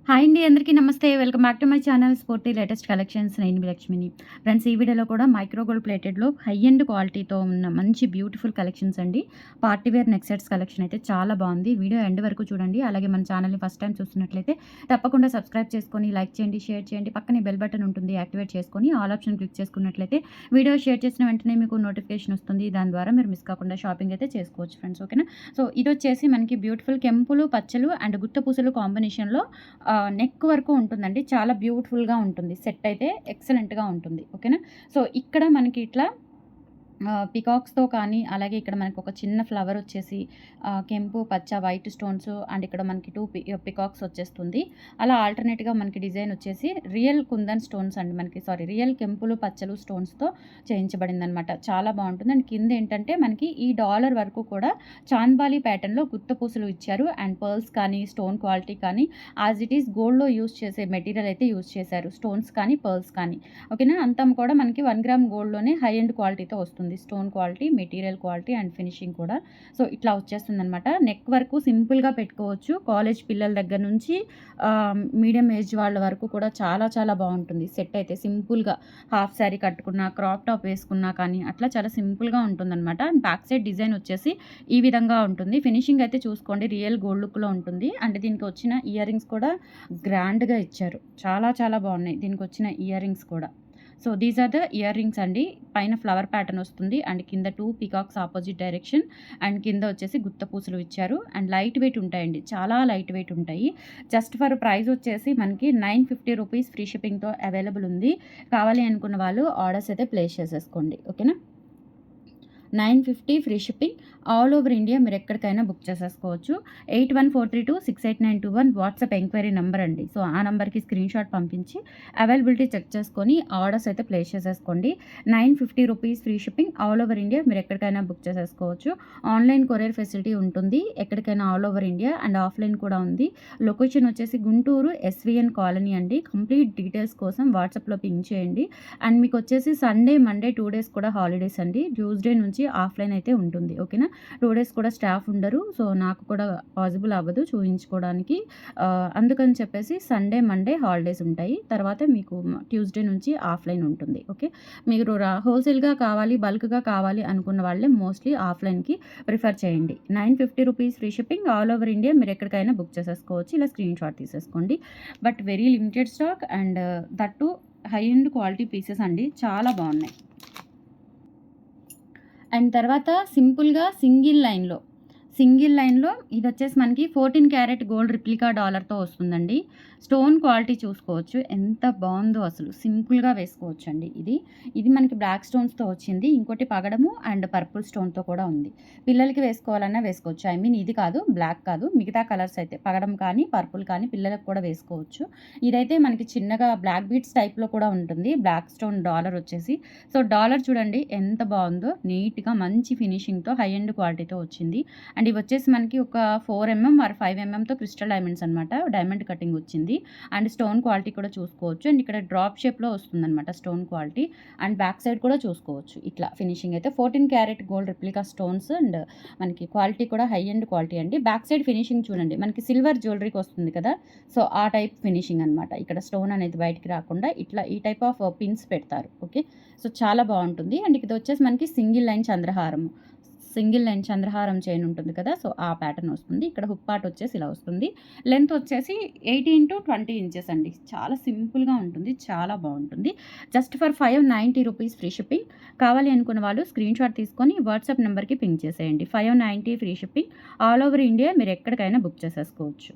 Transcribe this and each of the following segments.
Hi అండి. అందరికీ నమస్తే. Welcome back to my channel Spoorthi latest collections. నేను మీ లక్ష్మిని. ఫ్రెండ్స్, ఈ వీడియోలో కూడా మైక్రో గోల్డ్ ప్లేటెడ్‌లో హై ఎండ్ క్వాలిటీతో ఉన్న మంచి బ్యూటిఫుల్ కలెక్షన్స్ అండి. Party wear neck sets collection అయితే చాలా బాగుంది. వీడియో ఎండ్ వరకు చూడండి. అలాగే మన ఛానల్‌ని ఫస్ట్ టైం చూస్తున్నట్లయితే తప్పకుండా సబ్స్క్రైబ్ చేసుకొని, లైక్ చేయండి, షేర్ చేయండి. పక్కనే బెల్ బటన్ ఉంటుంది. యాక్టివేట్ చేసుకొని ఆల్ ఆప్షన్ క్లిక్ చేసుకున్నట్లయితే వీడియో షేర్ చేసిన వెంటనే మీకు నోటిఫికేషన్ వస్తుంది. దాని ద్వారా మీరు మిస్ కాకుండా షాపింగ్ అయితే చేసుకోవచ్చు ఫ్రెండ్స్. ఓకేనా? సో ఇదొచ్చేసి మనకి బ్యూటిఫుల్ కెంపులు, పచ్చలు అండ్ గుత్త పూసలు కాంబినేషన్‌లో నెక్ వరకు ఉంటుందండి. చాలా బ్యూటిఫుల్‌గా ఉంటుంది. సెట్ అయితే ఎక్సలెంట్‌గా ఉంటుంది. ఓకేనా? సో ఇక్కడ మనకి ఇట్లా పికాక్స్‌తో కానీ, అలాగే ఇక్కడ మనకొక చిన్న ఫ్లవర్ వచ్చేసి కెంపు, పచ్చ, వైట్ స్టోన్స్ అండ్ ఇక్కడ మనకి 2 పికాక్స్ వచ్చేస్తుంది. అలా ఆల్టర్‌నేట్‌గా మనకి డిజైన్ వచ్చేసి రియల్ కుందన్ స్టోన్స్ అండి. రియల్ కెంపులు, పచ్చలు స్టోన్స్‌తో చేయించబడిందనమాట. చాలా బావుంటుంది. అండ్ కిందేంటంటే మనకి ఈ డాలర్ వరకు కూడా చాంద్బాలి ప్యాటర్న్‌లో గుత్త పూసలు ఇచ్చారు. అండ్ పర్ల్స్ కానీ, స్టోన్ క్వాలిటీ కానీ యాజ్ ఇట్ ఈస్ గోల్డ్‌లో యూజ్ చేసే మెటీరియల్ అయితే యూజ్ చేశారు. స్టోన్స్ కానీ, పర్ల్స్ కానీ. ఓకేనా? అంతా కూడా మనకి 1 గ్రామ్ గోల్డ్‌లోనే హై ఎండ్ క్వాలిటీతో వస్తుంది. Stone quality, material quality and finishing కూడా. సో ఇట్లా వచ్చేస్తుందనమాట. నెక్ వరకు సింపుల్‌గా పెట్టుకోవచ్చు. కాలేజ్ పిల్లల దగ్గర నుంచి మీడియం ఏజ్ వాళ్ళ వరకు కూడా చాలా చాలా బాగుంటుంది. సెట్ అయితే సింపుల్‌గా హాఫ్ శారీ కట్టుకున్నా, క్రాప్ టాప్ వేసుకున్నా కానీ అట్లా చాలా సింపుల్‌గా ఉంటుందనమాట. అండ్ బ్యాక్ సైడ్ డిజైన్ వచ్చేసి ఈ విధంగా ఉంటుంది. ఫినిషింగ్ అయితే చూసుకోండి, రియల్ గోల్డ్ లుక్‌లో ఉంటుంది. అండ్ దీనికి వచ్చిన ఇయర్ రింగ్స్ కూడా గ్రాండ్‌గా ఇచ్చారు. చాలా చాలా బాగున్నాయి దీనికి వచ్చిన ఇయర్ రింగ్స్ కూడా. So these are the earrings అండి. పైన ఫ్లవర్ ప్యాటర్న్ వస్తుంది అండ్ కింద 2 పీకాక్స్ ఆపోజిట్ డైరెక్షన్ అండ్ కింద వచ్చేసి గుత్త పూసలు ఇచ్చారు. అండ్ లైట్ వెయిట్ ఉంటాయండి, చాలా లైట్ వెయిట్ ఉంటాయి. జస్ట్ ఫర్ ప్రైస్ వచ్చేసి మనకి 950 రూపీస్ ఫ్రీ షిప్పింగ్తో అవైలబుల్ ఉంది. కావాలి అనుకున్న వాళ్ళు ఆర్డర్స్ అయితే ప్లేస్ చేసేసుకోండి. ఓకేనా? 950 free shipping. All over India మీరు ఎక్కడికైనా బుక్ చేసేసుకోవచ్చు. 8143268921 వాట్సాప్ ఎంక్వైరీ నెంబర్ అండి. సో ఆ నెంబర్కి స్క్రీన్ షాట్ పంపించి అవైలబిలిటీ చెక్ చేసుకొని ఆర్డర్స్ అయితే ప్లేస్ చేసేసుకోండి. 950 rupees free shipping. All over India మీరు ఎక్కడికైనా బుక్ చేసేసుకోవచ్చు. ఆన్లైన్ కొరియర్ ఫెసిలిటీ ఉంటుంది ఎక్కడికైనా all over India. And offline కూడా ఉంది. లొకేషన్ వచ్చేసి గుంటూరు ఎస్విఎన్ కాలనీ అండి. కంప్లీట్ డీటెయిల్స్ కోసం వాట్సాప్లో పింగ్ చేయండి. అండ్ మీకు వచ్చేసి సండే, మండే 2 డేస్ కూడా హాలిడేస్ అండి. ట్యూస్డే నుంచి ఆఫ్లైన్ అయితే ఉంటుంది. ఓకేనా? 2 డేస్ కూడా స్టాఫ్ ఉండరు. సో నాకు కూడా పాసిబుల్ అవ్వదు చూయించుకోవడానికి. అందుకని చెప్పేసి సండే, మండే హాలిడేస్ ఉంటాయి. తర్వాత మీకు ట్యూస్డే నుంచి ఆఫ్లైన్ ఉంటుంది. ఓకే? మీరు హోల్సేల్‌గా కావాలి, బల్క్‌గా కావాలి అనుకున్న వాళ్ళే మోస్ట్లీ ఆఫ్లైన్‌కి ప్రిఫర్ చేయండి. 950 rupees free shipping. All over India మీరు ఎక్కడికైనా బుక్ చేసేసుకోవచ్చు. ఇలా స్క్రీన్ షాట్ తీసేసుకోండి. But very limited stock and that to high end quality pieces అండి. చాలా బాగున్నాయి. అండ్ తర్వాత సింగిల్ లైన్‌లో ఇదొచ్చేసి మనకి 14 క్యారెట్ గోల్డ్ రిప్లికా డాలర్‌తో వస్తుందండి. స్టోన్ క్వాలిటీ చూసుకోవచ్చు. ఎంత బావుందో అసలు. సింపుల్‌గా వేసుకోవచ్చండి ఇది. ఇది మనకి బ్లాక్ స్టోన్స్‌తో వచ్చింది. ఇంకోటి పగడము అండ్ పర్పుల్ స్టోన్‌తో కూడా ఉంది. పిల్లలకి వేసుకోవాలన్నా వేసుకోవచ్చు. ఐ మీన్ ఇది కాదు, బ్లాక్ కాదు. మిగతా కలర్స్ అయితే పగడం కానీ, పర్పుల్ కానీ పిల్లలకు కూడా వేసుకోవచ్చు. ఇదైతే మనకి చిన్నగా బ్లాక్ బీడ్స్ టైప్‌లో కూడా ఉంటుంది. బ్లాక్ స్టోన్ డాలర్ వచ్చేసి. సో డాలర్ చూడండి ఎంత బావుందో. నీట్‌గా మంచి ఫినిషింగ్‌తో హై ఎండ్ క్వాలిటీతో వచ్చింది. అండ్ ఇవి వచ్చేసి మనకి ఒక 4 ఆర్ 5 ఎంఎంతో క్రిస్టల్ డైమండ్స్ అనమాట. డైమండ్ కటింగ్ వచ్చింది. అండ్ స్టోన్ క్వాలిటీ కూడా చూసుకోవచ్చు. అండ్ ఇక్కడ డ్రాప్ షేప్‌లో వస్తుందనమాట stone quality. And back side కూడా చూసుకోవచ్చు. ఇట్లా ఫినిషింగ్ అయితే 14 carat gold replica stones and మనకి క్వాలిటీ కూడా హై ఎండ్ క్వాలిటీ అండి. బ్యాక్ సైడ్ ఫినిషింగ్ చూడండి. మనకి సిల్వర్ జ్యువెలరీకి వస్తుంది కదా! సో ఆ టైప్ ఫినిషింగ్ అనమాట. ఇక్కడ స్టోన్ అనేది బయటికి రాకుండా ఇట్లా ఈ టైప్ ఆఫ్ పిన్స్ పెడతారు. ఓకే? సో చాలా బావుంటుంది. అండ్ ఇది వచ్చేసి మనకి సింగిల్ లైన్ చంద్రహారం చైన్ ఉంటుంది కదా! సో ఆ ప్యాటర్న్ వస్తుంది. ఇక్కడ హుక్ పార్ట్ వచ్చేసి ఇలా వస్తుంది. లెంత్ వచ్చేసి 18-20 ఇంచెస్ అండి. చాలా సింపుల్‌గా ఉంటుంది. చాలా బావుంటుంది. Just for 590 rupees free shipping. కావాలి అనుకున్న వాళ్ళు స్క్రీన్ షాట్ తీసుకొని వాట్సాప్ నెంబర్‌కి పింగ్ చేసేయండి. 590 free shipping. All over India మీరు ఎక్కడికైనా బుక్ చేసేసుకోవచ్చు.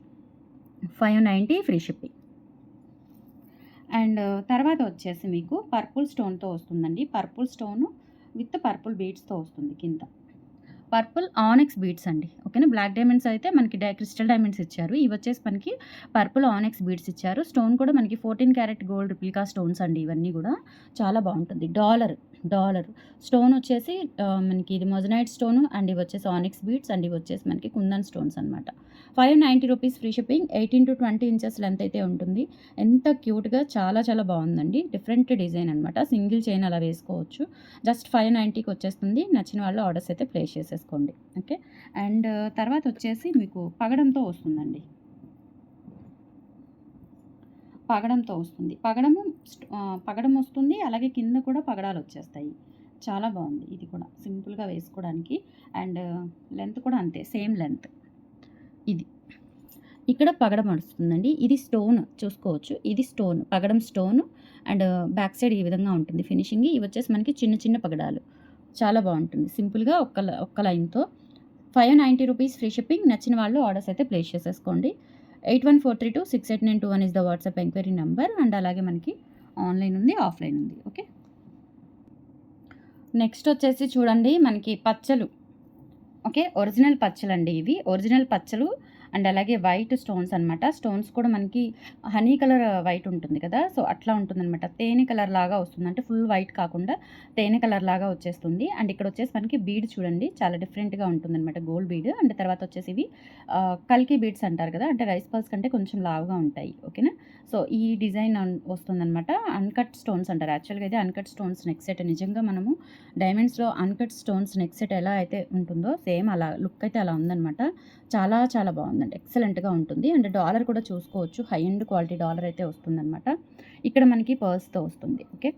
590 ఫ్రీ షిప్పింగ్. అండ్ తర్వాత వచ్చేసి మీకు పర్పుల్ స్టోన్‌తో వస్తుందండి. పర్పుల్ స్టోను విత్ పర్పుల్ బీడ్స్‌తో వస్తుంది కింద. పర్పుల్ ఆనెక్స్ బీడ్స్ అండి. ఓకేనా? బ్లాక్ డైమండ్స్ అయితే మనకి క్రిస్టల్ డైమండ్స్ ఇచ్చారు. ఇవి వచ్చేసి మనకి పర్పుల్ ఆనెక్స్ బీడ్స్ ఇచ్చారు. స్టోన్ కూడా మనకి 14 క్యారెట్ గోల్డ్ రిప్లికా స్టోన్స్ అండి. ఇవన్నీ కూడా చాలా బాగుంటుంది. డాలర్ స్టోన్ వచ్చేసి మనకి ఇది మొజనైట్ స్టోను అండ్ ఇవి వచ్చేసి ఆనెక్స్ బీడ్స్ అండ్ ఇవి వచ్చేసి మనకి కుందన్ స్టోన్స్ అనమాట. 590 rupees free shipping. 18-20 inches length అయితే ఉంటుంది. ఎంత క్యూట్‌గా చాలా చాలా బాగుందండి. డిఫరెంట్ డిజైన్ అనమాట. సింగిల్ చైన్ అలా వేసుకోవచ్చు. జస్ట్ 590కి వచ్చేస్తుంది. నచ్చిన వాళ్ళు ఆర్డర్స్ అయితే ప్లేస్ చేసేసుకోండి. ఓకే? అండ్ తర్వాత వచ్చేసి మీకు పగడంతో వస్తుందండి. పగడంతో వస్తుంది. పగడం వస్తుంది. అలాగే కింద కూడా పగడాలు వచ్చేస్తాయి. చాలా బాగుంది. ఇది కూడా సింపుల్గా వేసుకోవడానికి. అండ్ లెంత్ కూడా అంతే, సేమ్ లెంత్. ఇది ఇక్కడ పగడం వస్తుందండి. ఇది స్టోన్ చూసుకోవచ్చు. ఇది స్టోన్, పగడం స్టోన్. అండ్ బ్యాక్ సైడ్ ఈ విధంగా ఉంటుంది ఫినిషింగ్. ఇవి వచ్చేసి మనకి చిన్న చిన్న పగడాలు. చాలా బాగుంటుంది. సింపుల్గా ఒక్క లైన్తో 590 రూపీస్ ఫ్రీ షిప్పింగ్. నచ్చిన వాళ్ళు ఆర్డర్స్ అయితే ప్లేస్ చేసేసుకోండి. 8143268921 is the WhatsApp enquiry number. And అలాగే మనకి ఆన్లైన్ ఉంది, ఆఫ్లైన్ ఉంది. ఓకే, నెక్స్ట్ వచ్చేసి చూడండి మనకి పచ్చలు. ఓకే, ఒరిజినల్ పచ్చలండి ఇవి. ఒరిజినల్ పచ్చలు అండ్ అలాగే వైట్ స్టోన్స్ అనమాట. స్టోన్స్ కూడా మనకి హనీ కలర్ వైట్ ఉంటుంది కదా, సో అట్లా ఉంటుందన్నమాట. తేనె కలర్ లాగా వస్తుంది, అంటే ఫుల్ వైట్ కాకుండా తేనె కలర్ లాగా వచ్చేస్తుంది. అండ్ ఇక్కడ వచ్చేసి మనకి బీడ్ చూడండి, చాలా డిఫరెంట్గా ఉంటుందన్నమాట, గోల్డ్ బీడ్. అండ్ తర్వాత వచ్చేసి ఇవి కల్కి బీడ్స్ అంటారు కదా, అంటే రైస్ పల్స్ కంటే కొంచెం లావుగా ఉంటాయి. ఓకేనా, సో ఈ డిజైన్ వస్తుందన్నమాట. అన్కట్ స్టోన్స్ అంటారు యాక్చువల్గా. అయితే అన్కట్ స్టోన్స్ నెక్ సెట్. నిజంగా మనము డైమండ్స్లో అన్కట్ స్టోన్స్ నెక్ సెట్ ఎలా అయితే ఉంటుందో సేమ్ అలా లుక్ అయితే అలా ఉందన్నమాట. చాలా చాలా బాగుందండి, ఎక్సలెంట్గా ఉంటుంది. అండ్ డాలర్ కూడా చూసుకోవచ్చు, హై ఎండ్ క్వాలిటీ డాలర్ అయితే వస్తుందన్నమాట. ఇక్కడ మనకి పర్స్తో వస్తుంది. ఓకే,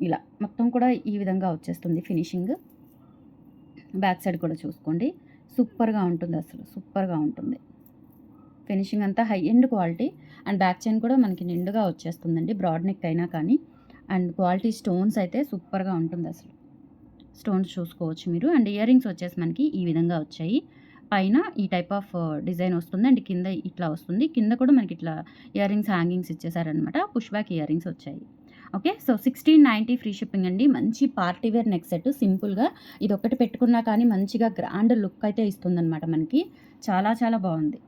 ఇలా మొత్తం కూడా ఈ విధంగా వచ్చేస్తుంది ఫినిషింగ్. బ్యాక్ సైడ్ కూడా చూసుకోండి, సూపర్గా ఉంటుంది, అసలు సూపర్గా ఉంటుంది ఫినిషింగ్ అంతా. High end quality. And back chain కూడా మనకి నిండుగా వచ్చేస్తుందండి, బ్రాడ్ నెక్ అయినా కానీ. అండ్ క్వాలిటీ స్టోన్స్ అయితే సూపర్గా ఉంటుంది అసలు. స్టోన్స్ చూసుకోవచ్చు మీరు. అండ్ ఇయర్ రింగ్స్ వచ్చేసి మనకి ఈ విధంగా వచ్చాయి. పైన ఈ టైప్ ఆఫ్ డిజైన్ వస్తుంది. అండ్ కింద ఇట్లా వస్తుంది. కింద కూడా మనకి ఇట్లా ఇయర్ రింగ్స్ హ్యాంగింగ్స్ ఇచ్చేసారనమాట. పుష్ బ్యాక్ ఇయర్ రింగ్స్ వచ్చాయి. ఓకే, సో 1690 ఫ్రీ షిప్పింగ్ అండి. మంచి పార్టీ వేర్ నెక్ సెట్. సింపుల్గా ఇది ఒకటి పెట్టుకున్నా కానీ మంచిగా గ్రాండ్ లుక్ అయితే ఇస్తుందన్నమాట మనకి. చాలా చాలా బాగుంది.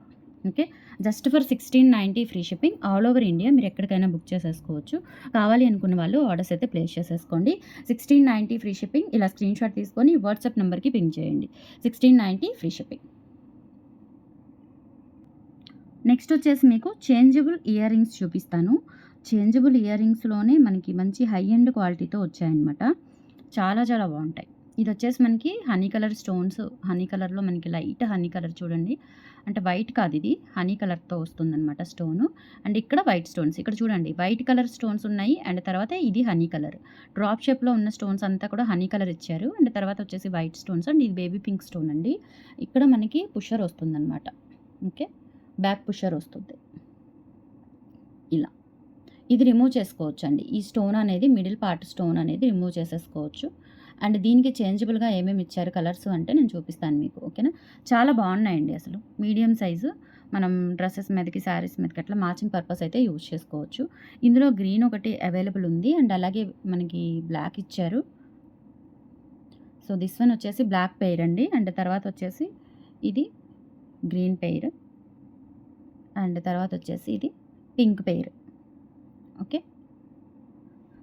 Okay, just for 1690 free shipping. All over India మీరు ఎక్కడికైనా బుక్ చేసేసుకోవచ్చు. కావాలి అనుకున్న వాళ్ళు ఆర్డర్స్ అయితే ప్లేస్ చేసేసుకోండి. 1690 ఫ్రీ షిప్పింగ్. ఇలా స్క్రీన్ షాట్ తీసుకొని వాట్సాప్ నెంబర్కి పింక్ చేయండి. 1690 ఫ్రీ షిప్పింగ్. నెక్స్ట్ వచ్చేసి మీకు చేంజబుల్ ఇయర్ రింగ్స్ చూపిస్తాను. చేంజబుల్ ఇయర్ రింగ్స్లోనే మనకి మంచి హై ఎండ్ క్వాలిటీతో వచ్చాయన్నమాట. చాలా చాలా బాగుంటాయి. ఇది వచ్చేసి మనకి హనీ కలర్ స్టోన్స్. హనీ కలర్లో మనకి లైట్ హనీ కలర్ చూడండి, అంటే వైట్ కాదు, ఇది హనీ కలర్తో వస్తుందన్నమాట స్టోను. అండ్ ఇక్కడ వైట్ స్టోన్స్, ఇక్కడ చూడండి వైట్ కలర్ స్టోన్స్ ఉన్నాయి. అండ్ తర్వాత ఇది హనీ కలర్ డ్రాప్ షేప్లో ఉన్న స్టోన్స్ అంతా కూడా హనీ కలర్ ఇచ్చారు. అండ్ తర్వాత వచ్చేసి వైట్ స్టోన్స్. అండ్ ఇది బేబీ పింక్ స్టోన్ అండి. ఇక్కడ మనకి పుషర్ వస్తుందన్నమాట. ఓకే, బ్యాక్ పుషర్ వస్తుంది ఇలా. ఇది రిమూవ్ చేసుకోవచ్చు అండి. ఈ స్టోన్ అనేది మిడిల్ పార్ట్ స్టోన్ అనేది రిమూవ్ చేసేసుకోవచ్చు. అండ్ దీనికి చేంజబుల్గా ఏమేమి ఇచ్చారు కలర్స్ అంటే నేను చూపిస్తాను మీకు. ఓకేనా, చాలా బాగున్నాయండి అసలు. మీడియం సైజు, మనం డ్రెస్సెస్ మీదకి, శారీస్ మీదకి అట్లా మ్యాచింగ్ పర్పస్ అయితే యూజ్ చేసుకోవచ్చు. ఇందులో గ్రీన్ ఒకటి అవైలబుల్ ఉంది. అండ్ అలాగే మనకి బ్లాక్ ఇచ్చారు. సో దిస్ వన్ వచ్చేసి బ్లాక్ పెయిర్ అండి. అండ్ తర్వాత వచ్చేసి ఇది గ్రీన్ పెయిర్. అండ్ తర్వాత వచ్చేసి ఇది పింక్ పెయిర్. ఓకే,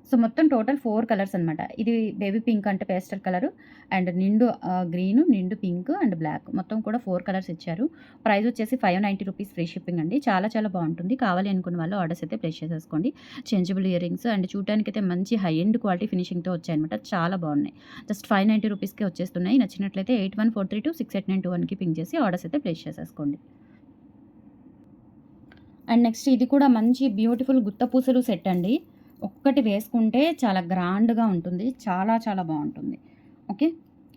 సో మొత్తం టోటల్ 4 కలర్స్ అనమాట. ఇది బేబీ పింక్ అంటే పేస్టల్ కలరు, అండ్ నిండు గ్రీను, నిండు పింక్ అండ్ బ్లాక్, మొత్తం కూడా 4 కలర్స్ ఇచ్చారు. ప్రైస్ వచ్చేసి 590 రూపీస్ ఫ్రీ షిప్పింగ్ అండి. చాలా చాలా బాగుంటుంది. కావాలి అనుకున్న వాళ్ళు ఆర్డర్స్ అయితే ప్లేస్ చేసేసుకోండి. చేంజబుల్ ఇయర్ రింగ్స్ అండ్ చూడడానికి అయితే మంచి హై ఎండ్ క్వాలిటీ ఫినిషింగ్తో వచ్చాయన్నమాట. చాలా బాగున్నాయి. జస్ట్ 590 రూపీస్కే వచ్చేస్తున్నాయి. నచ్చినట్లయితే 8143268921కి పింక్ చేసి ఆర్డర్స్ అయితే ప్లేస్ చేసేసుకోండి. అండ్ నెక్స్ట్ ఇది కూడా మంచి బ్యూటిఫుల్ గుత్తపూసలు సెట్ అండి. ఒక్కటి వేసుకుంటే చాలా గ్రాండ్గా ఉంటుంది, చాలా చాలా బాగుంటుంది. ఓకే,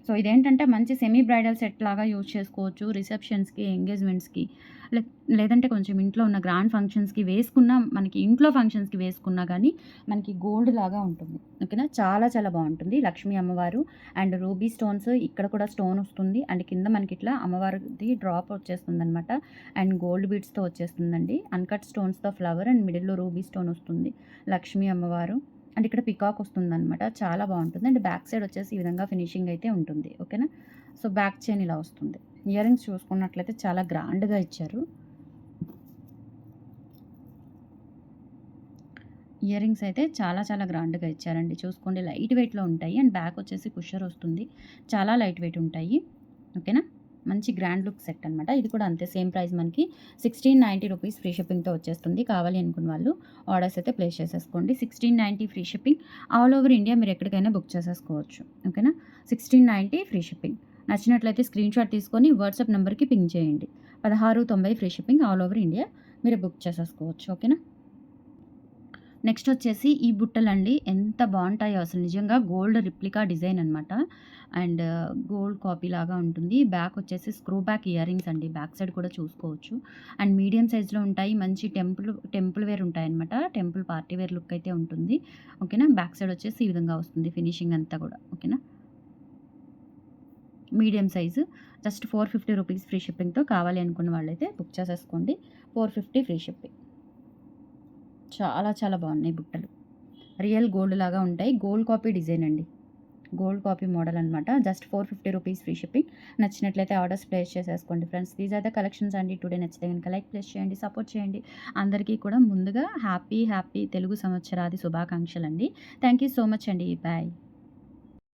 సో ఇదేంటంటే మంచి సెమీ బ్రైడల్ సెట్ లాగా యూజ్ చేసుకోవచ్చు. రిసెప్షన్స్కి, ఎంగేజ్మెంట్స్కి, లేదంటే కొంచెం ఇంట్లో ఉన్న గ్రాండ్ ఫంక్షన్స్కి వేసుకున్నా, మనకి ఇంట్లో ఫంక్షన్స్కి వేసుకున్నా కానీ మనకి గోల్డ్ లాగా ఉంటుంది. ఓకేనా, చాలా చాలా బాగుంటుంది. లక్ష్మీ అమ్మవారు అండ్ రూబీ స్టోన్స్, ఇక్కడ కూడా స్టోన్ వస్తుంది. అండ్ కింద మనకి ఇట్లా అమ్మవారిది డ్రాప్ వచ్చేస్తుంది అనమాట. అండ్ గోల్డ్ బీడ్స్తో వచ్చేస్తుందండి. అన్కట్ స్టోన్స్తో ఫ్లవర్ అండ్ మిడిల్లో రూబీ స్టోన్ వస్తుంది. లక్ష్మీ అమ్మవారు అండ్ ఇక్కడ పికాక్ వస్తుందన్నమాట. చాలా బాగుంటుంది. అండ్ బ్యాక్ సైడ్ వచ్చేసి ఈ విధంగా ఫినిషింగ్ అయితే ఉంటుంది. ఓకేనా, సో బ్యాక్ చైన్ ఇలా వస్తుంది. ఇయర్ రింగ్స్ చూసుకున్నట్లయితే చాలా గ్రాండ్గా ఇచ్చారు. ఇయర్ రింగ్స్ అయితే చాలా చాలా గ్రాండ్గా ఇచ్చారండి. చూసుకోండి, లైట్ వెయిట్లో ఉంటాయి. అండ్ బ్యాక్ వచ్చేసి పుషర్ వస్తుంది. చాలా లైట్ వెయిట్ ఉంటాయి. ఓకేనా, మంచి గ్రాండ్ లుక్ సెట్ అనమాట. ఇది కూడా అంతే, సేమ్ ప్రైస్ మనకి 1690 రూపీస్ ఫ్రీ షిప్పింగ్తో వచ్చేస్తుంది. కావాలి అనుకున్న వాళ్ళు ఆర్డర్స్ అయితే ప్లేస్ చేసేసుకోండి. 1690 free shipping. All over India మీరు ఎక్కడికైనా బుక్ చేసేసుకోవచ్చు. ఓకేనా, 1690 ఫ్రీ షిప్పింగ్. నచ్చినట్లయితే స్క్రీన్ షాట్ తీసుకొని వాట్సాప్ నెంబర్కి పింక్ చేయండి. 1690 free shipping. All over India మీరు బుక్ చేసేసుకోవచ్చు. ఓకేనా. నెక్స్ట్ వచ్చేసి ఈ బుట్టలండి ఎంత బావుంటాయో అసలు నిజంగా గోల్డ్ రిప్లికా డిజైన్ అనమాట. అండ్ గోల్డ్ కాపీ లాగా ఉంటుంది. బ్యాక్ వచ్చేసి స్క్రూ బ్యాక్ ఇయర్ రింగ్స్ అండి. బ్యాక్ సైడ్ కూడా చూసుకోవచ్చు. అండ్ మీడియం సైజ్‌లో ఉంటాయి. మంచి టెంపుల్ వేర్ ఉంటాయన్నమాట. టెంపుల్ పార్టీ వేర్ లుక్ అయితే ఉంటుంది. ఓకేనా. బ్యాక్ సైడ్ వచ్చేసి ఈ విధంగా వస్తుంది ఫినిషింగ్ అంతా కూడా. ఓకేనా. Medium size just 450 rupees free షిప్పింగ్‌తో కావాలి అనుకున్న వాళ్ళైతే బుక్ చేసేసుకోండి. 450 ఫ్రీ షిప్పింగ్. చాలా చాలా బాగున్నాయి బుట్టలు. రియల్ గోల్డ్ లాగా ఉంటాయి. గోల్డ్ కాపీ డిజైన్ అండి. గోల్డ్ కాపీ మోడల్ అనమాట. Just 450 rupees free shipping. నచ్చినట్లయితే ఆర్డర్స్ ప్లేస్ చేసేసుకోండి friends. These are the collections అండి. టుడే నచ్చితే గనుక లైక్ ప్లేస్ చేయండి, సపోర్ట్ చేయండి. అందరికీ కూడా ముందుగా హ్యాపీ తెలుగు సంవత్సరాది శుభాకాంక్షలండి. థ్యాంక్ యూ సో మచ్ అండి. బాయ్.